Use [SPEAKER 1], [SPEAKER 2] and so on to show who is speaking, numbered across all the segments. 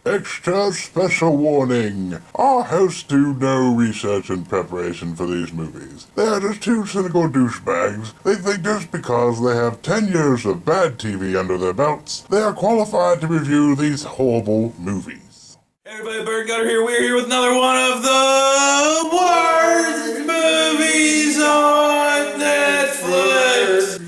[SPEAKER 1] Extra special warning. Our hosts do no research and preparation for these movies. They are just two cynical douchebags. They think just because they have 10 years of bad TV under their belts, they are qualified to review these horrible movies.
[SPEAKER 2] Hey everybody, Bird Gutter here. We're here with another one of the worst movies on Netflix.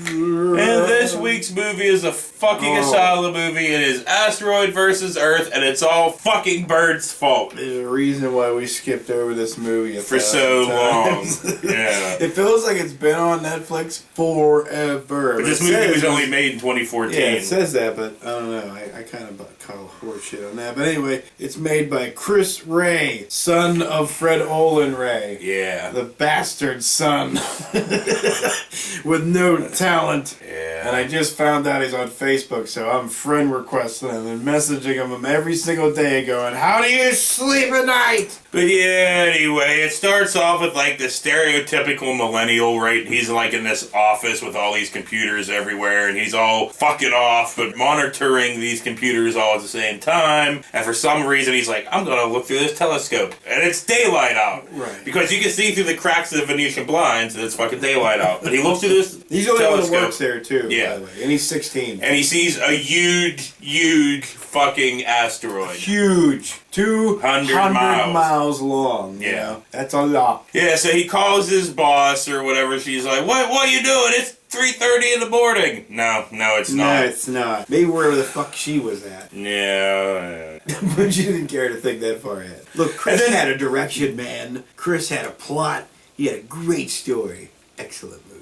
[SPEAKER 2] And this week's movie is a fucking Asylum movie. It is Asteroid versus Earth, and it's all fucking Bird's fault.
[SPEAKER 3] There's a reason why we skipped over this movie
[SPEAKER 2] For so long. Yeah.
[SPEAKER 3] It feels like it's been on Netflix forever.
[SPEAKER 2] But this movie was only made in 2014.
[SPEAKER 3] Yeah, it says that, but I don't know. I kind of call horseshit on that. But anyway, it's made by Chris Ray, son of Fred Olin Ray.
[SPEAKER 2] Yeah.
[SPEAKER 3] The bastard son. With no talent.
[SPEAKER 2] Yeah.
[SPEAKER 3] And I just found out he's on Facebook, so I'm friend requesting him and messaging him every single day going, how do you sleep at night?
[SPEAKER 2] But yeah, anyway, it starts off with like the stereotypical millennial, right? He's like in this office with all these computers everywhere, and he's all fucking off, but monitoring these computers all at the same time. And for some reason, he's like, I'm gonna look through this telescope. And it's daylight out.
[SPEAKER 3] Right.
[SPEAKER 2] Because you can see through the cracks of the Venetian blinds, and it's fucking daylight out. But he looks through this
[SPEAKER 3] He's the only
[SPEAKER 2] telescope.
[SPEAKER 3] one that works there, too,
[SPEAKER 2] Yeah.
[SPEAKER 3] by the way. And he's 16.
[SPEAKER 2] And he sees a huge fucking asteroid.
[SPEAKER 3] Huge. 200 miles long.
[SPEAKER 2] Yeah.
[SPEAKER 3] You know? That's a lot.
[SPEAKER 2] Yeah, so he calls his boss or whatever. She's like, what are you doing? It's 3:30 in the morning. No, it's
[SPEAKER 3] No,
[SPEAKER 2] not.
[SPEAKER 3] it's not. Maybe wherever the fuck she was at.
[SPEAKER 2] Yeah.
[SPEAKER 3] But she didn't care to think that far ahead. Look, Chris had a direction, man. Chris had a plot. He had a great story. Excellent movie.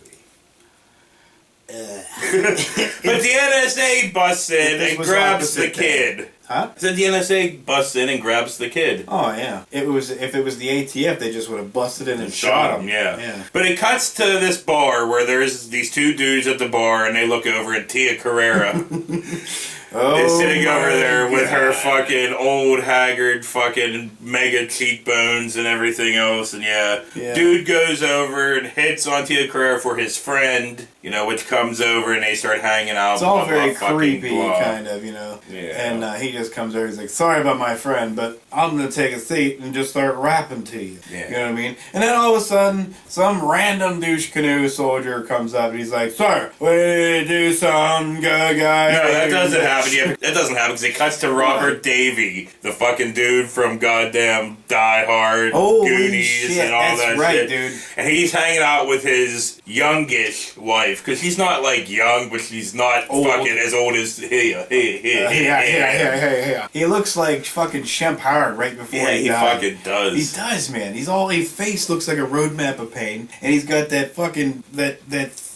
[SPEAKER 2] But the NSA busts in and grabs the kid.
[SPEAKER 3] Huh?
[SPEAKER 2] So the NSA busts in and grabs the kid.
[SPEAKER 3] Oh, yeah. If it was the ATF, they just would have busted in and shot him.
[SPEAKER 2] Yeah. But it cuts to this bar where there's these two dudes at the bar, and they look over, and Tia Carrera is sitting over there with her fucking old, haggard, fucking mega cheekbones and everything else. And dude goes over and hits on Tia Carrera for his friend, which comes over and they start hanging out.
[SPEAKER 3] It's all very
[SPEAKER 2] creepy,
[SPEAKER 3] kind of, Yeah. And he just comes over, he's like, sorry about my friend, but I'm going to take a seat and just start rapping to you.
[SPEAKER 2] Yeah.
[SPEAKER 3] You know what I mean? And then all of a sudden, some random douche canoe soldier comes up and he's like, sir, we do some good guy.
[SPEAKER 2] No, that doesn't happen. Yeah, that doesn't happen because it cuts to Robert Davey, the fucking dude from goddamn Die Hard, Goonies,
[SPEAKER 3] shit,
[SPEAKER 2] and all that
[SPEAKER 3] right,
[SPEAKER 2] shit.
[SPEAKER 3] Dude.
[SPEAKER 2] And he's hanging out with his youngish wife because she's not like young, but she's not fucking as old as
[SPEAKER 3] Yeah. He looks like fucking Shemp Howard right before he died.
[SPEAKER 2] Fucking does.
[SPEAKER 3] He does, man. His face looks like a roadmap of pain, and he's got that fucking that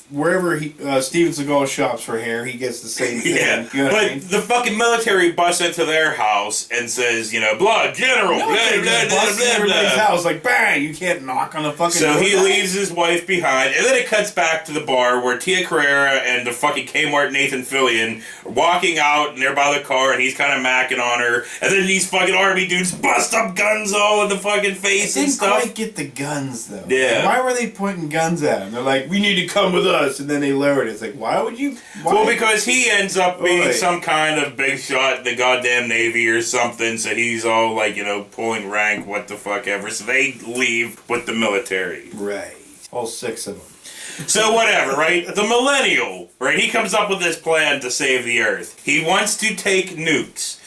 [SPEAKER 3] wherever Steven Seagal shops for hair, he gets the same thing.
[SPEAKER 2] Yeah,
[SPEAKER 3] you know
[SPEAKER 2] but
[SPEAKER 3] what I mean?
[SPEAKER 2] the fucking military busts into their house and says, blood, general, blah, blah, blah, blah,
[SPEAKER 3] everybody's
[SPEAKER 2] blah.
[SPEAKER 3] house like bang, you can't knock on the fucking door.
[SPEAKER 2] So he leaves his wife behind, and then it cuts back to the bar where Tia Carrera and the fucking Kmart Nathan Fillion are walking out, and they're by the car, and he's kind of macking on her, and then these fucking army dudes bust up guns all in the fucking face and stuff.
[SPEAKER 3] I didn't quite get the guns, though.
[SPEAKER 2] Yeah.
[SPEAKER 3] Why were they pointing guns at him? They're like, we need to come with us, and then they lowered it. It's like, why would you? Why?
[SPEAKER 2] Well, because he ends up being some kind of big shot in the goddamn Navy or something, so he's all like, pulling rank, what the fuck ever. So they leave with the military.
[SPEAKER 3] Right. All 6 of them.
[SPEAKER 2] So whatever, right? The millennial, right? He comes up with this plan to save the Earth. He wants to take nukes.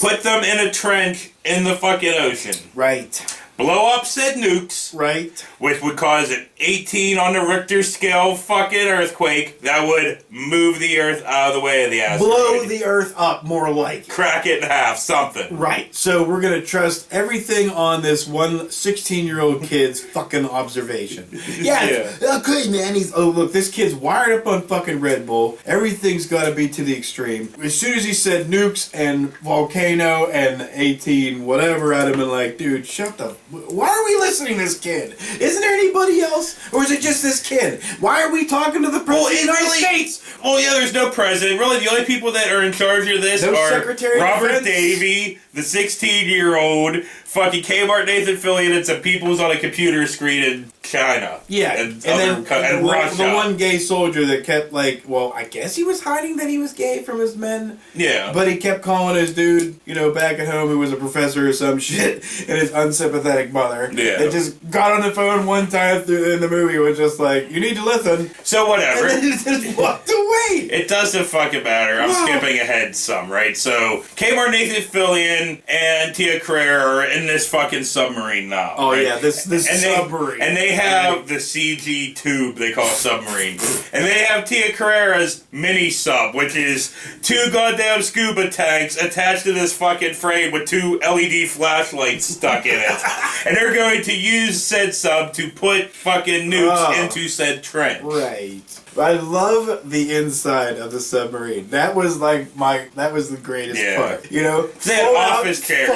[SPEAKER 2] Put them in a trench in the fucking ocean.
[SPEAKER 3] Right.
[SPEAKER 2] Blow up said nukes.
[SPEAKER 3] Right.
[SPEAKER 2] Which would cause an 18 on the Richter scale fucking earthquake that would move the Earth out of the way of the asteroid.
[SPEAKER 3] Blow the Earth up, more like.
[SPEAKER 2] Crack it in half, something.
[SPEAKER 3] Right. So we're going to trust everything on this one 16-year-old kid's fucking observation. Yeah. Okay, man. Look, this kid's wired up on fucking Red Bull. Everything's got to be to the extreme. As soon as he said nukes and volcano and 18 whatever at him, and like, dude, shut the... Why are we listening to this kid? Isn't there anybody else? Or is it just this kid? Why are we talking to the president of the United States?
[SPEAKER 2] Oh yeah, there's no president. Really, the only people that are in charge of this are
[SPEAKER 3] Secretary of
[SPEAKER 2] Robert
[SPEAKER 3] Defense?
[SPEAKER 2] Davey, the 16-year-old, fucking Kmart Nathan Fillion, and some people's on a computer screen, and China.
[SPEAKER 3] Yeah,
[SPEAKER 2] and
[SPEAKER 3] then
[SPEAKER 2] Russia.
[SPEAKER 3] the one gay soldier that kept I guess he was hiding that he was gay from his men.
[SPEAKER 2] Yeah.
[SPEAKER 3] But he kept calling his dude, back at home who was a professor or some shit, and his unsympathetic mother.
[SPEAKER 2] Yeah.
[SPEAKER 3] That just got on the phone one time in the movie, was just like, you need to listen.
[SPEAKER 2] So whatever.
[SPEAKER 3] And then he just walked away.
[SPEAKER 2] It doesn't fucking matter. I'm skipping ahead some, right? So, Kmart, Nathan Fillion and Tia Carrere are in this fucking submarine now.
[SPEAKER 3] Oh,
[SPEAKER 2] right?
[SPEAKER 3] yeah, this submarine.
[SPEAKER 2] And they have the CG tube they call submarine. And they have Tia Carrere's mini sub, which is 2 goddamn scuba tanks attached to this fucking frame with 2 LED flashlights stuck in it. And they're going to use said sub to put fucking nukes into said trench.
[SPEAKER 3] Right. I love the inside of the submarine. That was the greatest part.
[SPEAKER 2] They had office chairs.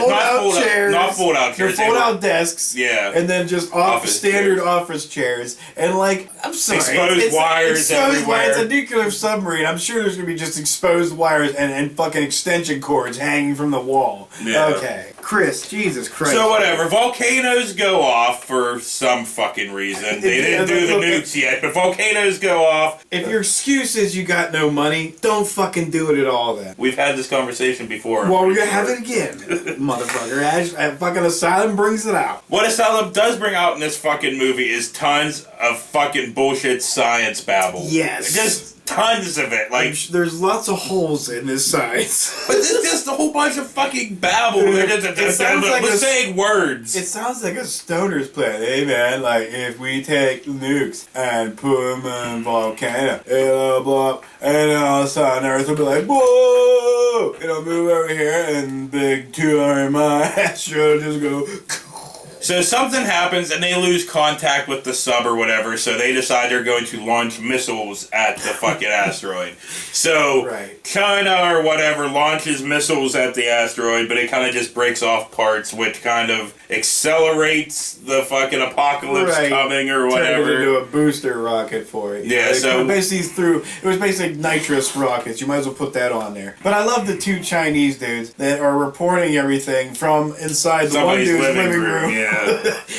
[SPEAKER 2] Not fold out chairs.
[SPEAKER 3] Fold out desks.
[SPEAKER 2] Yeah.
[SPEAKER 3] And then just standard office chairs. And I'm sorry.
[SPEAKER 2] Exposed wires everywhere.
[SPEAKER 3] It's a nuclear submarine. I'm sure there's going to be just exposed wires and fucking extension cords hanging from the wall.
[SPEAKER 2] Yeah.
[SPEAKER 3] Okay. Chris, Jesus Christ.
[SPEAKER 2] So whatever. Volcanoes go off for some fucking reason. They didn't do the nukes yet, but volcanoes go off.
[SPEAKER 3] If your excuse is you got no money, don't fucking do it at all then.
[SPEAKER 2] We've had this conversation before.
[SPEAKER 3] Well, we're gonna have it again, motherfucker. Fucking Asylum brings it out.
[SPEAKER 2] What Asylum does bring out in this fucking movie is tons of fucking bullshit science babble.
[SPEAKER 3] Yes.
[SPEAKER 2] Just tons of it.
[SPEAKER 3] There's lots of holes in this science.
[SPEAKER 2] But it's just a whole bunch of fucking babble. They're saying words.
[SPEAKER 3] It sounds like a stoner's plan. Hey man, if we take nukes and put them in a volcano, it'll blow up, and then all of a sudden Earth will be like, whoa! It'll move over here, and big 200-mile asteroid will just go.
[SPEAKER 2] So something happens and they lose contact with the sub or whatever, so they decide they're going to launch missiles at the fucking asteroid. So China or whatever launches missiles at the asteroid, but it kind of just breaks off parts, which kind of accelerates the fucking apocalypse coming or whatever.
[SPEAKER 3] Turned it into a booster rocket for it.
[SPEAKER 2] Yeah, so
[SPEAKER 3] it was basically nitrous rockets. You might as well put that on there. But I love the 2 Chinese dudes that are reporting everything from inside the one dude's living room.
[SPEAKER 2] Yeah.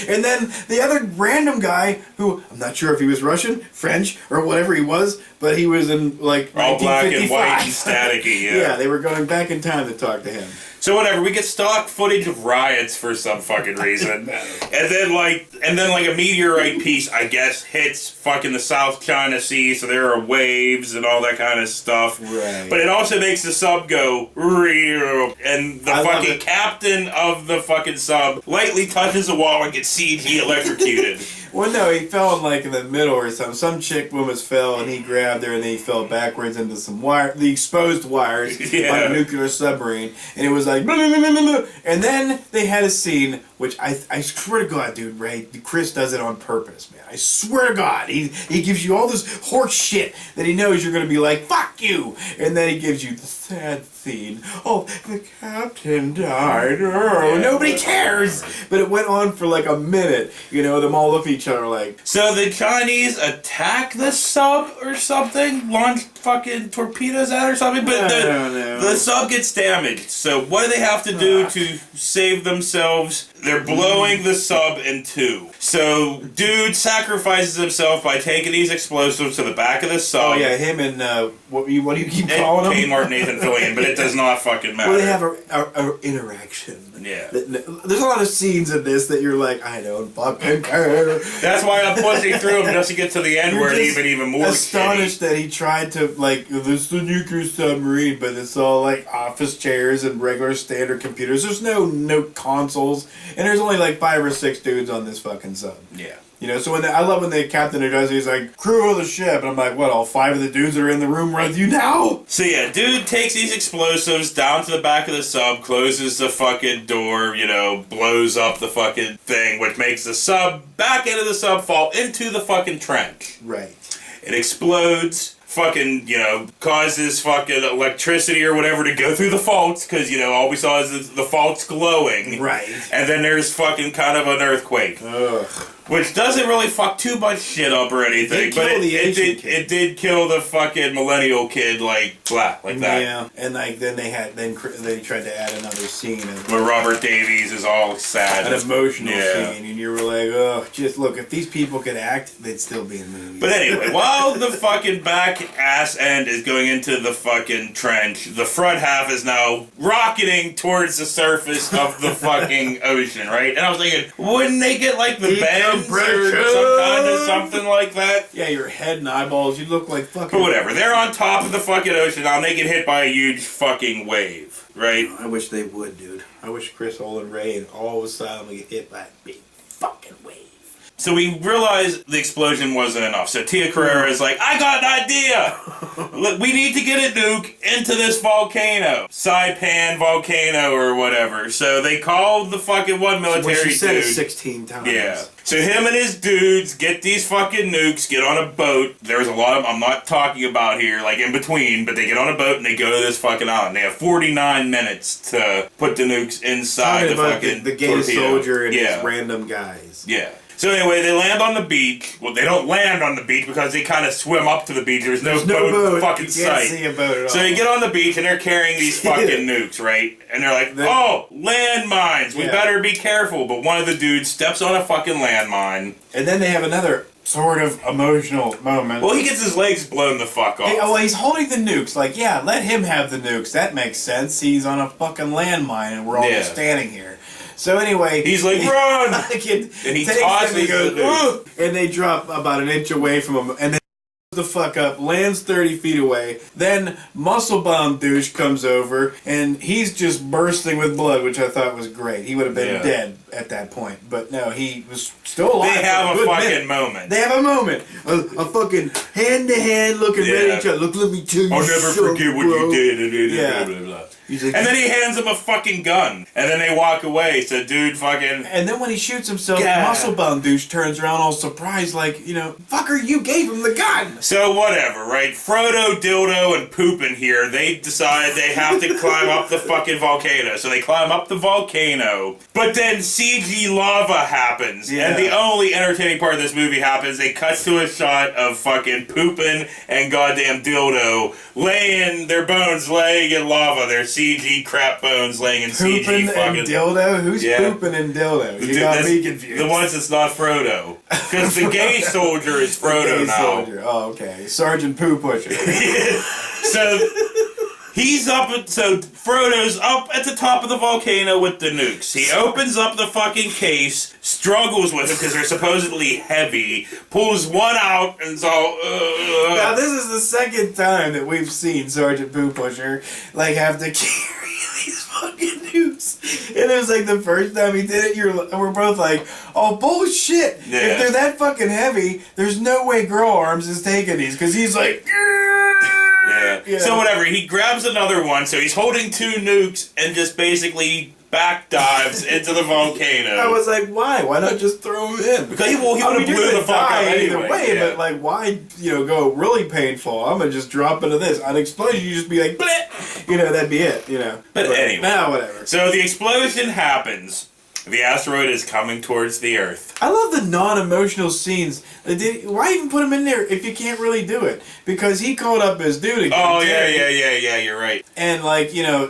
[SPEAKER 3] And then the other random guy who, I'm not sure if he was Russian, French, or whatever he was, but he was in
[SPEAKER 2] all black and white and staticky.
[SPEAKER 3] Yeah, they were going back in time to talk to him.
[SPEAKER 2] So whatever, we get stock footage of riots for some fucking reason. and then a meteorite piece, I guess, hits fucking the South China Sea, so there are waves and all that kind of stuff.
[SPEAKER 3] Right.
[SPEAKER 2] But it also makes the sub go real, and the fucking captain of the fucking sub lightly touches the wall and gets CG electrocuted.
[SPEAKER 3] Well, no, he fell in the middle or something. Some chick almost fell, and he grabbed her, and then he fell backwards into some the exposed wires on a nuclear submarine, and it was like, blah, blah, blah, blah, blah. And then they had a scene, which I swear to God, dude, Chris does it on purpose, man. I swear to God, he gives you all this horse shit that he knows you're going to be like, fuck you, and then he gives you the sad scene. Oh, the captain died. Oh, nobody cares. But it went on for a minute. Them all look at each other like.
[SPEAKER 2] So the Chinese attack the sub or something, launch fucking torpedoes at it or something, but the sub gets damaged. So what do they have to do to save themselves? They're blowing the sub in 2. So dude sacrifices himself by taking these explosives to the back of the sub.
[SPEAKER 3] Oh yeah, him and what do you keep calling him?
[SPEAKER 2] Kmart, Nathan Fillion, but it does not fucking matter.
[SPEAKER 3] Well, they have a interaction.
[SPEAKER 2] Yeah.
[SPEAKER 3] There's a lot of scenes in this that you're like, I don't fucking care.
[SPEAKER 2] That's why I'm pushing through them just to get to the end where it's even more
[SPEAKER 3] astonished
[SPEAKER 2] shitty.
[SPEAKER 3] that he tried to, this is the nuclear submarine, but it's all office chairs and regular standard computers. There's no consoles, and there's only 5 or 6 dudes on this fucking sub.
[SPEAKER 2] Yeah.
[SPEAKER 3] So I love when the captain does it, he's like, crew of the ship, and I'm like, what, all 5 of the dudes are in the room with you now?
[SPEAKER 2] So yeah, dude takes these explosives down to the back of the sub, closes the fucking door, blows up the fucking thing, which makes the back end of the sub fall into the fucking trench.
[SPEAKER 3] Right.
[SPEAKER 2] It explodes. Fucking, causes fucking electricity or whatever to go through the faults, because, all we saw is the faults glowing.
[SPEAKER 3] Right.
[SPEAKER 2] And then there's fucking kind of an earthquake.
[SPEAKER 3] Ugh.
[SPEAKER 2] Which doesn't really fuck too much shit up or anything, but it did kill the fucking millennial kid like that.
[SPEAKER 3] Yeah, and like then they tried to add another scene
[SPEAKER 2] where Robert Davies is all sad,
[SPEAKER 3] an emotional scene, and you were like, oh, just look, if these people could act, they'd still be in movies.
[SPEAKER 2] But anyway, while the fucking back ass end is going into the fucking trench, the front half is now rocketing towards the surface of the fucking ocean, right? And I was thinking, wouldn't they get like the bends or some kind of something like that?
[SPEAKER 3] Yeah, your head and eyeballs, you look like fucking...
[SPEAKER 2] But whatever, they're on top of the fucking ocean now, and they get hit by a huge fucking wave, right?
[SPEAKER 3] I wish they would, dude. I wish Chris, Olin, Ray, and all of Asylum would get hit by a big fucking wave.
[SPEAKER 2] So we realized the explosion wasn't enough. So Tia Carrere is like, I got an idea! Look, we need to get a nuke into this volcano. Saipan volcano or whatever. So they called the fucking one military dude.
[SPEAKER 3] She said it 16 times.
[SPEAKER 2] Yeah. So him and his dudes get these fucking nukes, get on a boat. There's a lot of, I'm not talking about here, like in between, but they get on a boat and they go to this fucking island. They have 49 minutes to put the nukes inside the fucking
[SPEAKER 3] the gay
[SPEAKER 2] torpedo.
[SPEAKER 3] soldier and his random guys.
[SPEAKER 2] Yeah. So anyway, they land on the beach. Well, they don't land on the beach because they kind of swim up to the beach. There's no boat fucking
[SPEAKER 3] you
[SPEAKER 2] sight.
[SPEAKER 3] Can't see a boat at all.
[SPEAKER 2] So they get on the beach and they're carrying these fucking nukes, right? And they're like, oh, landmines. We better be careful. But one of the dudes steps on a fucking landmine.
[SPEAKER 3] And then they have another sort of emotional moment.
[SPEAKER 2] Well, he gets his legs blown the fuck off.
[SPEAKER 3] Well, he's holding the nukes. Like, yeah, let him have the nukes. That makes sense. He's on a fucking landmine and we're all just standing here. So anyway,
[SPEAKER 2] he's like, run!
[SPEAKER 3] And
[SPEAKER 2] he tosses
[SPEAKER 3] and he goes,
[SPEAKER 2] the nukes.
[SPEAKER 3] And they drop about an inch away from him, and then the fuck up, lands 30 feet away. Then muscle bound douche comes over, and he's just bursting with blood, which I thought was great. He would have been dead at that point, but no, he was still alive.
[SPEAKER 2] They have a fucking moment.
[SPEAKER 3] They have a moment, a fucking hand to hand looking at each other. Look, let me tell you.
[SPEAKER 2] I'll never forget what you did.
[SPEAKER 3] Yeah.
[SPEAKER 2] Blah, blah, blah. Like, and then he hands him a fucking gun. And then they walk away. So dude fucking...
[SPEAKER 3] And then when he shoots himself, muscle-bound douche turns around all surprised like, you know, fucker, you gave him the gun!
[SPEAKER 2] So whatever, right? Frodo, Dildo, and Poopin here, they decide they have to climb up the fucking volcano. So they climb up the volcano. But then CG lava happens. Yeah. And the only entertaining part of this movie happens. They cut to a shot of fucking Poopin and goddamn Dildo laying their bones laying in lava. Their CG crap bones laying in CG
[SPEAKER 3] fucking...
[SPEAKER 2] fucking...
[SPEAKER 3] Dildo? Who's Poopin and Dildo? You got me confused.
[SPEAKER 2] The ones that's not Frodo. Because the gay soldier is Frodo now. Soldier.
[SPEAKER 3] Oh, okay. Sergeant Poo Pusher.
[SPEAKER 2] So... He's up, so Frodo's up at the top of the volcano with the nukes. He opens up the fucking case, struggles with it because they're supposedly heavy, pulls one out, and it's all,
[SPEAKER 3] Now, this is the second time that we've seen Sergeant Poo Pusher, like, have to carry these fucking nukes. And it was like the first time he did it, we're both like, oh, bullshit.
[SPEAKER 2] Yeah.
[SPEAKER 3] If they're that fucking heavy, there's no way Girl Arms is taking these, because he's like...
[SPEAKER 2] Yeah. So whatever, he grabs another one, so he's holding two nukes and just basically back dives into the volcano.
[SPEAKER 3] I was like, why? Why not just throw him in?
[SPEAKER 2] Because he would have blew the fuck up anyway.
[SPEAKER 3] Either way, but like, why, go really painful? I'm gonna just drop into this. On explosion, you just be like, bleh! That'd be it, But
[SPEAKER 2] anyway.
[SPEAKER 3] Now, whatever.
[SPEAKER 2] So the explosion happens. The asteroid is coming towards the Earth.
[SPEAKER 3] I love the non-emotional scenes. Why even put him in there if you can't really do it? Because he called up his dude again.
[SPEAKER 2] Oh, yeah, you're right.
[SPEAKER 3] And,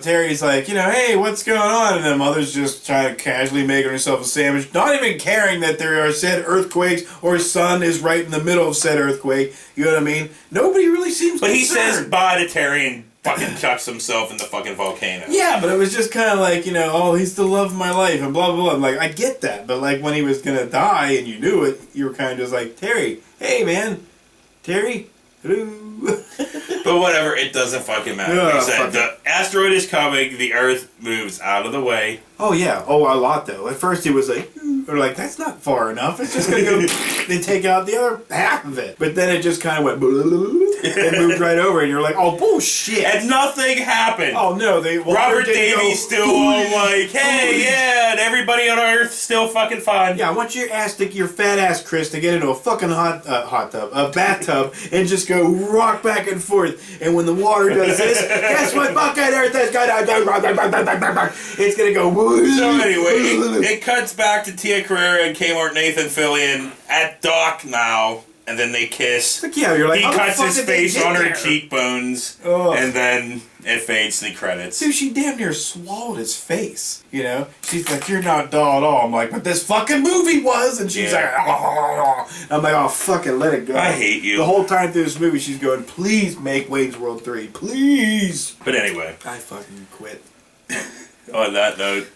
[SPEAKER 3] Terry's like, hey, what's going on? And then mother's just trying to casually making herself a sandwich, not even caring that there are said earthquakes or sun is right in the middle of said earthquake. You know what I mean? Nobody really seems concerned.
[SPEAKER 2] But he says bye to Terry and fucking chucks himself in the fucking volcano.
[SPEAKER 3] Yeah, but it was just kind of like, oh, he's the love of my life and blah, blah, blah. I'm like, I get that. But, when he was going to die and you knew it, you were kind of just like, Terry, hey, man. Terry, hello.
[SPEAKER 2] But whatever, it doesn't fucking matter. Like I said, the asteroid is coming, the Earth moves out of the way.
[SPEAKER 3] Oh, yeah. Oh, a lot, though. At first he was like, that's not far enough. It's just going to go and take out the other half of it. But then it just kind of went... They moved right over, and you're like, oh, bullshit.
[SPEAKER 2] And nothing happened.
[SPEAKER 3] Oh, no.
[SPEAKER 2] Robert Davies still all like, hey, yeah, and everybody on Earth still fucking fine.
[SPEAKER 3] Yeah, I want your fat ass, Chris, to get into a fucking a bathtub, and just go rock back and forth. And when the water does this, guess what fucking Earth is gonna do? It's gonna go.
[SPEAKER 2] So anyway, it cuts back to Tia Carrere and Kmart Nathan Fillion at dock now, and then they kiss.
[SPEAKER 3] Like, yeah, you're like,
[SPEAKER 2] he cuts his face on her cheekbones, and then it fades to the credits.
[SPEAKER 3] Dude, she damn near swallowed his face. You know, she's like, "You're not doll at all." I'm like, "But this fucking movie was," and she's like, I'm like, "Oh, fucking let it go."
[SPEAKER 2] I hate you.
[SPEAKER 3] The whole time through this movie, she's going, "Please make Wayne's World 3, please."
[SPEAKER 2] But anyway,
[SPEAKER 3] I fucking quit.
[SPEAKER 2] On that note,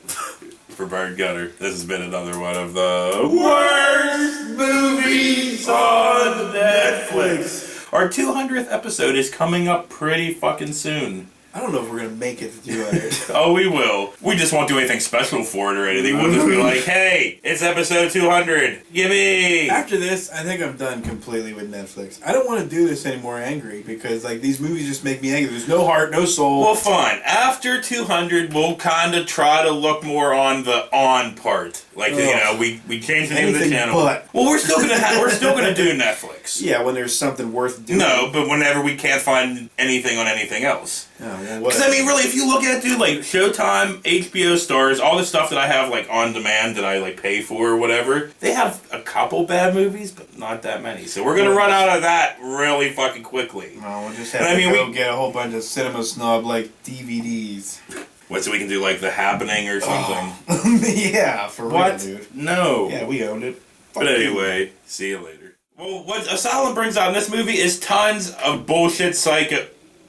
[SPEAKER 2] for Bird Gunner, this has been another one of the worst movies on Netflix. Our 200th episode is coming up pretty fucking soon.
[SPEAKER 3] I don't know if we're gonna make it to 200.
[SPEAKER 2] Oh, we will. We just won't do anything special for it or anything. We'll just be like, hey, it's episode 200. Gimme!
[SPEAKER 3] After this, I think I'm done completely with Netflix. I don't want to do this anymore angry, because like these movies just make me angry. There's no heart, no soul.
[SPEAKER 2] Well, fine. After 200, we'll kind of try to look more on the on part. Like, you know, we changed the name of the channel.
[SPEAKER 3] But.
[SPEAKER 2] Well, we're still gonna do Netflix.
[SPEAKER 3] Yeah, when there's something worth doing.
[SPEAKER 2] No, but whenever we can't find anything on anything else.
[SPEAKER 3] Because
[SPEAKER 2] I mean, really, if you look at it, dude, like Showtime, HBO Stars, all the stuff that I have like on demand that I like pay for or whatever, they have a couple bad movies, but not that many. So we're gonna run out of that really fucking quickly.
[SPEAKER 3] No, we'll just have to go get a whole bunch of Cinema Snob like DVDs.
[SPEAKER 2] What, so we can do like The Happening or something?
[SPEAKER 3] Yeah, for real, dude.
[SPEAKER 2] No.
[SPEAKER 3] Yeah, we owned it.
[SPEAKER 2] But anyway, see you later. Well, what Asylum brings out in this movie is tons of bullshit psycho.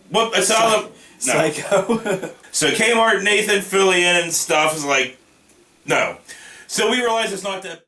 [SPEAKER 2] What Asylum? No.
[SPEAKER 3] Psycho.
[SPEAKER 2] So Kmart, Nathan Fillion and stuff is like, no. So we realize it's not that.